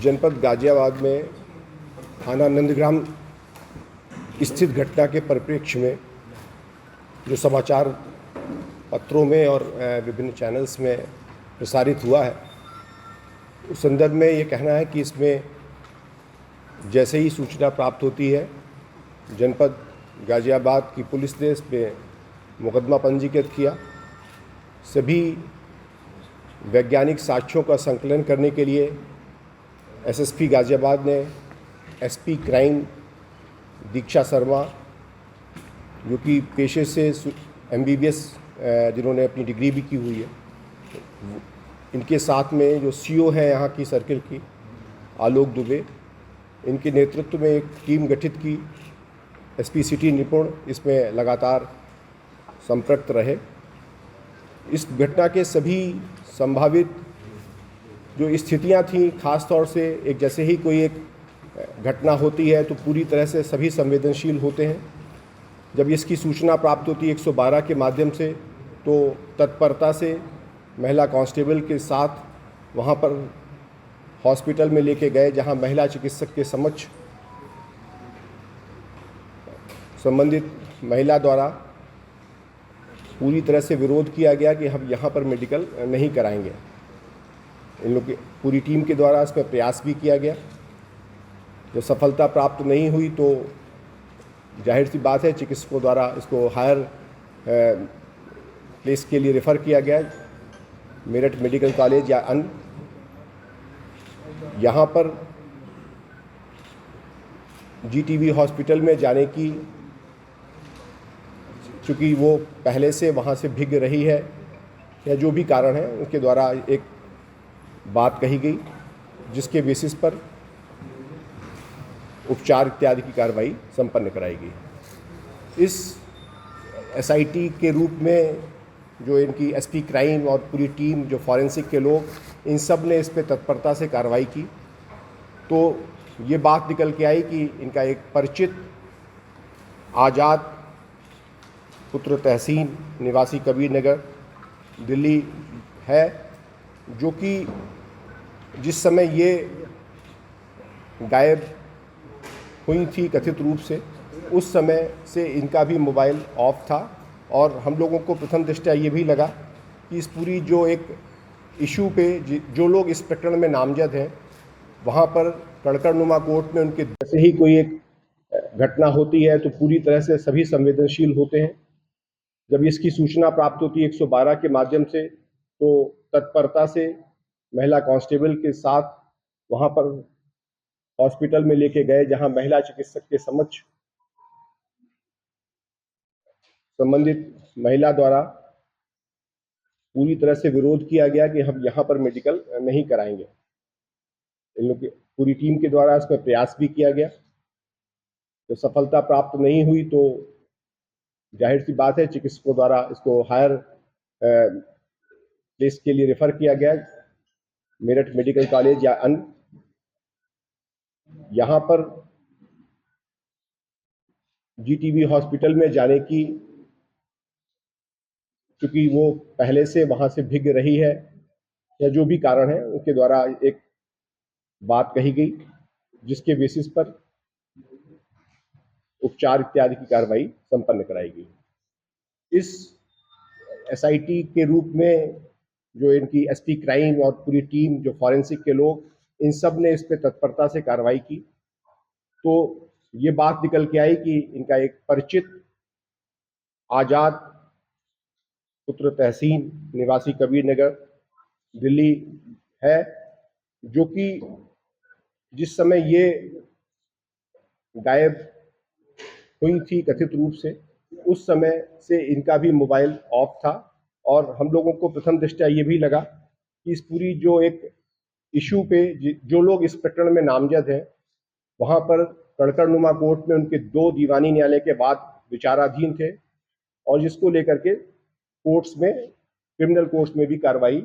जनपद गाजियाबाद में थाना नंदग्राम स्थित घटना के परिप्रेक्ष्य में जो समाचार पत्रों में और विभिन्न चैनल्स में प्रसारित हुआ है, उस संदर्भ में ये कहना है कि इसमें जैसे ही सूचना प्राप्त होती है, जनपद गाजियाबाद की पुलिस ने इस पर मुकदमा पंजीकृत किया। सभी वैज्ञानिक साक्ष्यों का संकलन करने के लिए एसएसपी गाजियाबाद ने एसपी क्राइम दीक्षा शर्मा, जो कि पेशे से एमबीबीएस जिन्होंने अपनी डिग्री भी की हुई है, इनके साथ में जो सीओ है यहाँ की सर्किल की आलोक दुबे, इनके नेतृत्व में एक टीम गठित की। एसपी सिटी निपुण इसमें लगातार संपर्क रहे। इस घटना के सभी संभावित जो स्थितियां थीं, खास तौर से एक जैसे ही कोई एक घटना होती है तो पूरी तरह से सभी संवेदनशील होते हैं। जब इसकी सूचना प्राप्त होती है 112 के माध्यम से, तो तत्परता से महिला कांस्टेबल के साथ वहां पर हॉस्पिटल में लेके गए, जहां महिला चिकित्सक के समक्ष संबंधित महिला द्वारा पूरी तरह से विरोध किया गया कि हम यहाँ पर मेडिकल नहीं कराएंगे। इन लोग की पूरी टीम के द्वारा इसमें प्रयास भी किया गया। जब सफलता प्राप्त नहीं हुई तो जाहिर सी बात है, चिकित्सकों द्वारा इसको हायर प्लेस के लिए रेफ़र किया गया, मेरठ मेडिकल कॉलेज या अन्य। यहाँ पर जीटीबी हॉस्पिटल में जाने की, चूँकि वो पहले से वहाँ से भीग रही है या जो भी कारण है, उनके द्वारा एक बात कही गई, जिसके बेसिस पर उपचार इत्यादि की कार्रवाई संपन्न कराई गई। इस एसआईटी के रूप में जो इनकी एसपी क्राइम और पूरी टीम, जो फॉरेंसिक के लोग, इन सब ने इस पे तत्परता से कार्रवाई की, तो ये बात निकल के आई कि इनका एक परिचित आज़ाद पुत्र तहसीन निवासी कबीर नगर दिल्ली है, जो कि जिस समय ये गायब हुई थी कथित रूप से, उस समय से इनका भी मोबाइल ऑफ था। और हम लोगों को प्रथम दृष्टया ये भी लगा कि इस पूरी जो एक इशू पे जो लोग इस प्रकरण में नामजद हैं, वहाँ पर कड़कड़नुमा कोर्ट में उनके जैसे ही कोई एक घटना होती है तो पूरी तरह से सभी संवेदनशील होते हैं। जब इसकी सूचना प्राप्त होती है 112 के माध्यम से, तो तत्परता से महिला कांस्टेबल के साथ वहाँ पर हॉस्पिटल में लेके गए, जहां महिला चिकित्सक के समक्ष संबंधित महिला द्वारा पूरी तरह से विरोध किया गया कि हम यहाँ पर मेडिकल नहीं कराएंगे। इन लोग की पूरी टीम के द्वारा इसमें प्रयास भी किया गया। तो सफलता प्राप्त नहीं हुई तो जाहिर सी बात है, चिकित्सकों द्वारा इसको हायर प्लेस के लिए रेफर किया गया, मेरठ मेडिकल कॉलेज या अन्य। यहाँ पर जीटीबी हॉस्पिटल में जाने की, चूँकि वो पहले से वहाँ से भीग रही है या जो भी कारण है, उनके द्वारा एक बात कही गई, जिसके बेसिस पर उपचार इत्यादि की कार्रवाई संपन्न कराई गई। इस एसआईटी के रूप में जो इनकी एसपी क्राइम और पूरी टीम, जो फॉरेंसिक के लोग, इन सब ने इस पे तत्परता से कार्रवाई की, तो ये बात निकल के आई कि इनका एक परिचित आज़ाद पुत्र तहसीन निवासी कबीर नगर दिल्ली है, जो कि जिस समय ये गायब हुई थी कथित रूप से, उस समय से इनका भी मोबाइल ऑफ था। और हम लोगों को प्रथम दृष्टया ये भी लगा कि इस पूरी जो एक इशू पे जो लोग इस प्रकरण में नामजद हैं, वहाँ पर कड़कड़नुमा कोर्ट में उनके 2 दीवानी न्यायालय के बाद विचाराधीन थे, और जिसको लेकर के कोर्ट्स में, क्रिमिनल कोर्ट्स में भी कार्रवाई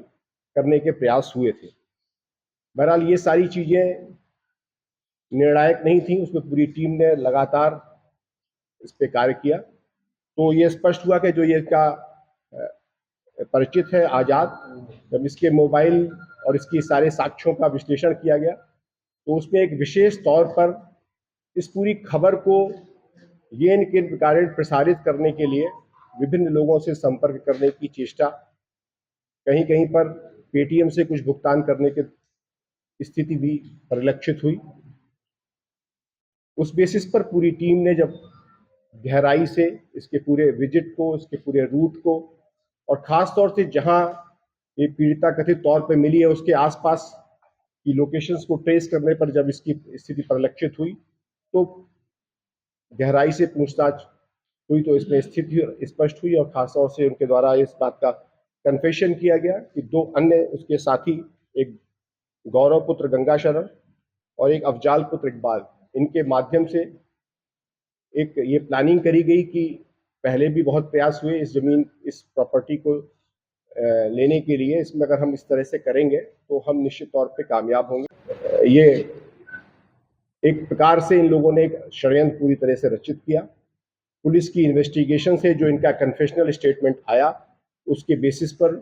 करने के प्रयास हुए थे। बहरहाल ये सारी चीज़ें निर्णायक नहीं थी, उसमें पूरी टीम ने लगातार इस पे कार्य किया। तो ये स्पष्ट हुआ कि जो ये इसका परिचित है आज़ाद, जब इसके मोबाइल और इसकी सारे साक्ष्यों का विश्लेषण किया गया, तो उसमें एक विशेष तौर पर इस पूरी खबर को ये के कारण प्रसारित करने के लिए विभिन्न लोगों से संपर्क करने की चेष्टा, कहीं कहीं पर पेटीएम से कुछ भुगतान करने की स्थिति भी परिलक्षित हुई। उस बेसिस पर पूरी टीम ने जब गहराई से इसके पूरे विजिट को, इसके पूरे रूट को, और ख़ास तौर से जहां ये पीड़िता कथित तौर पर मिली है उसके आसपास की लोकेशंस को ट्रेस करने पर जब इसकी स्थिति परिलक्षित हुई तो गहराई से पूछताछ हुई तो इसमें स्थिति स्पष्ट हुई, और खासतौर से उनके द्वारा इस बात का कन्फेशन किया गया कि दो अन्य उसके साथी, एक गौरव पुत्र गंगा शरण और एक अफजाल पुत्र इकबाल, इनके माध्यम से एक ये प्लानिंग करी गई कि पहले भी बहुत प्रयास हुए इस जमीन, इस प्रॉपर्टी को लेने के लिए, इसमें अगर हम इस तरह से करेंगे तो हम निश्चित तौर पे कामयाब होंगे। ये एक प्रकार से इन लोगों ने एक षड्यंत्र पूरी तरह से रचित किया। पुलिस की इन्वेस्टिगेशन से जो इनका कन्फेशनल स्टेटमेंट आया उसके बेसिस पर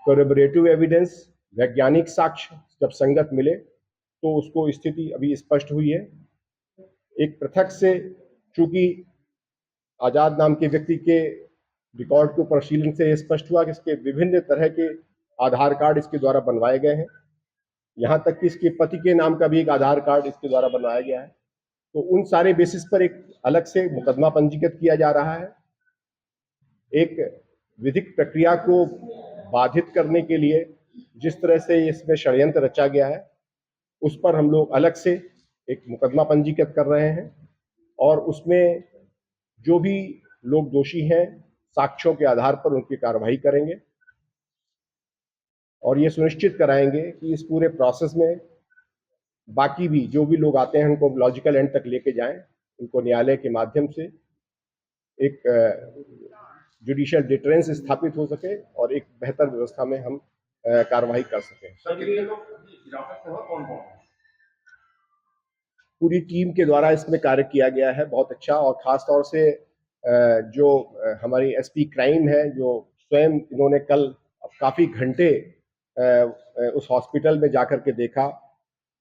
कोरबोरेटिव एविडेंस, वैज्ञानिक साक्ष्य जब संगत मिले तो उसको स्थिति अभी स्पष्ट हुई है। एक पृथक से, चूंकि आजाद नाम के व्यक्ति के रिकॉर्ड को परिशीलन से स्पष्ट हुआ कि इसके विभिन्न तरह के आधार कार्ड इसके द्वारा बनवाए गए हैं, यहाँ तक कि इसके पति के नाम का भी एक आधार कार्ड इसके द्वारा बनवाया गया है। तो उन सारे बेसिस पर एक अलग से मुकदमा पंजीकृत किया जा रहा है। एक विधिक प्रक्रिया को बाधित करने के लिए जिस तरह से इसमें षड्यंत्र रचा गया है उस पर हम लोग अलग से एक मुकदमा पंजीकृत कर रहे हैं, और उसमें जो भी लोग दोषी हैं साक्ष्यों के आधार पर उनकी कार्रवाई करेंगे, और ये सुनिश्चित कराएंगे कि इस पूरे प्रोसेस में बाकी भी जो भी लोग आते हैं उनको लॉजिकल एंड तक लेके जाएं, उनको न्यायालय के माध्यम से एक जुडिशियल डिटरेंस स्थापित हो सके और एक बेहतर व्यवस्था में हम कार्रवाई कर सकें। पूरी टीम के द्वारा इसमें कार्य किया गया है बहुत अच्छा, और खास तौर से जो हमारी एसपी क्राइम है, जो स्वयं इन्होंने कल काफ़ी घंटे उस हॉस्पिटल में जाकर के देखा,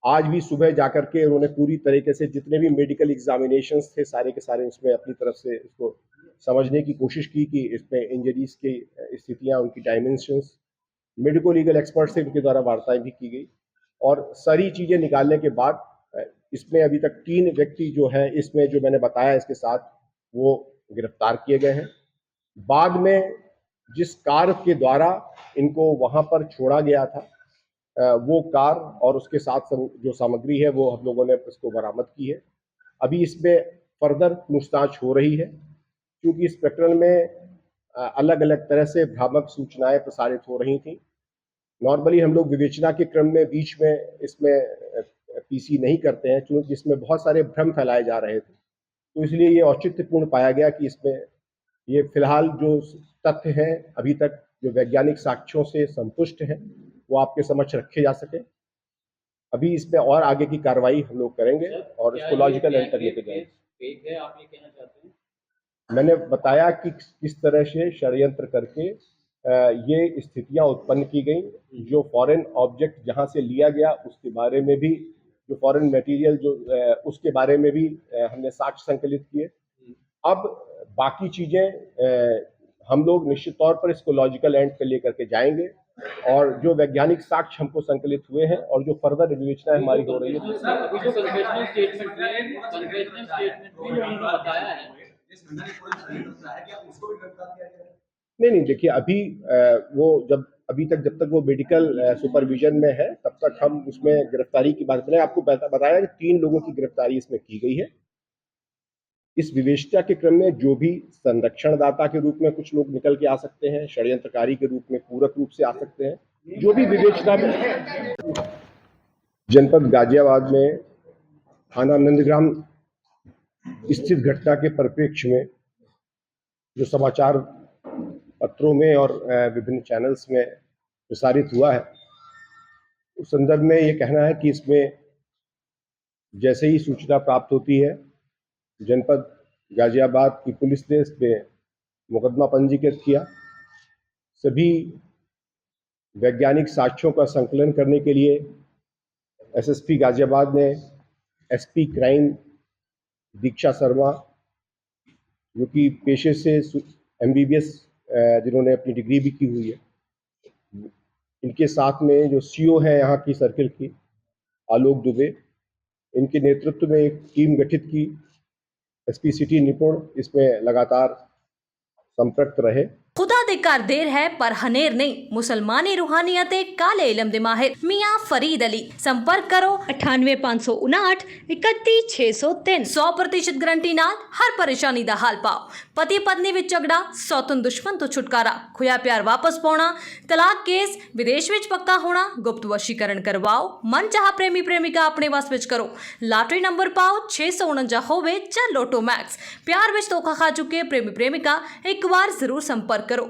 आज भी सुबह जाकर के उन्होंने पूरी तरीके से जितने भी मेडिकल एग्जामिनेशंस थे सारे के सारे उसमें अपनी तरफ से इसको समझने की कोशिश की कि इसमें इंजरीज की स्थितियाँ, उनकी डायमेंशंस, मेडिको लीगल एक्सपर्ट से उनके द्वारा वार्ताएं भी की गई, और सारी चीज़ें निकालने के बाद इसमें अभी तक 3 व्यक्ति जो हैं इसमें जो मैंने बताया इसके साथ वो गिरफ्तार किए गए हैं। बाद में जिस कार के द्वारा इनको वहाँ पर छोड़ा गया था वो कार और उसके साथ जो सामग्री है वो हम लोगों ने इसको बरामद की है। अभी इसमें फर्दर पूछताछ हो रही है, क्योंकि इस प्रकरण में अलग अलग तरह से भ्रामक सूचनाएं प्रसारित हो रही थी। नॉर्मली हम लोग विवेचना के क्रम में बीच में इसमें पीसी नहीं करते हैं, क्योंकि इसमें बहुत सारे भ्रम फैलाए जा रहे थे, तो इसलिए ये औचित्यपूर्ण पाया गया कि इसमें ये फिलहाल जो तथ्य हैं अभी तक जो वैज्ञानिक साक्ष्यों से संतुष्ट हैं वो आपके समक्ष रखे जा सके। अभी इसमें और आगे की कार्रवाई हम लोग करेंगे और इसको लॉजिकल एंड तक लेके जाएंगे। आप ये कहना चाहते हैं? मैंने बताया कि किस तरह से षड्यंत्र करके ये स्थितियां उत्पन्न की गई, जो फॉरेन ऑब्जेक्ट जहां से लिया गया उसके बारे में भी, जो फॉरेन मटेरियल जो उसके बारे में भी हमने साक्ष्य संकलित किए। अब बाकी चीजें हम लोग निश्चित तौर पर इसको लॉजिकल एंड पे लेकर के जाएंगे, और जो वैज्ञानिक साक्ष्य हमको संकलित हुए हैं और जो फर्दर विवेचना हमारी हो रही है नहीं, देखिए अभी वो अभी तक वो मेडिकल सुपरविजन में है तब तक हम उसमें गिरफ्तारी की बात करें। आपको बताया कि 3 लोगों की गिरफ्तारी इसमें की गई है। इस विवेचना के क्रम में जो भी संरक्षणदाता के रूप में कुछ लोग निकल के आ सकते हैं, षड्यंत्रकारी के रूप में पूरक रूप से आ सकते हैं, जो भी विवेचना में जनपद गाजियाबाद में थाना नंदग्राम स्थित घटना के परिप्रेक्ष्य में जो समाचार पत्रों में और विभिन्न चैनल्स में प्रसारित हुआ है, उस संदर्भ में ये कहना है कि इसमें जैसे ही सूचना प्राप्त होती है जनपद गाजियाबाद की पुलिस ने इस पे मुकदमा पंजीकृत किया। सभी वैज्ञानिक साक्ष्यों का संकलन करने के लिए एसएसपी गाजियाबाद ने एसपी क्राइम दीक्षा शर्मा, जो कि पेशे से एमबीबीएस जिन्होंने अपनी डिग्री भी की हुई है, इनके साथ में जो सीओ है यहाँ की सर्किल की आलोक दुबे, इनके नेतृत्व में एक टीम गठित की। एसपी सिटी निपुण इसमें लगातार संपर्क रहे। खुदा दे कर देर है पर हनेर नहीं। मुसलमानी रूहानियत काले इलम दे माहिर मियां फरीद अली। संपर्क करो 98 559 31 603। 100% गारंटी नाल हर परेशानी दा हल पाओ। पति पत्नी विच झगड़ा, सौतन दुश्मन तो छुटकारा, खोया प्यार वापस पाउणा, तलाक केस, विदेश विच पक्का होना, गुप्त वशीकरण करवाओ, मन चाह प्रेमी प्रेमिका अपने वस विच करो, लॉटरी नंबर पाओ 649 होवे या लोटो मैक्स। प्यार विच धोखा खा चुके प्रेमी प्रेमिका एक बार जरूर संपर्क करो।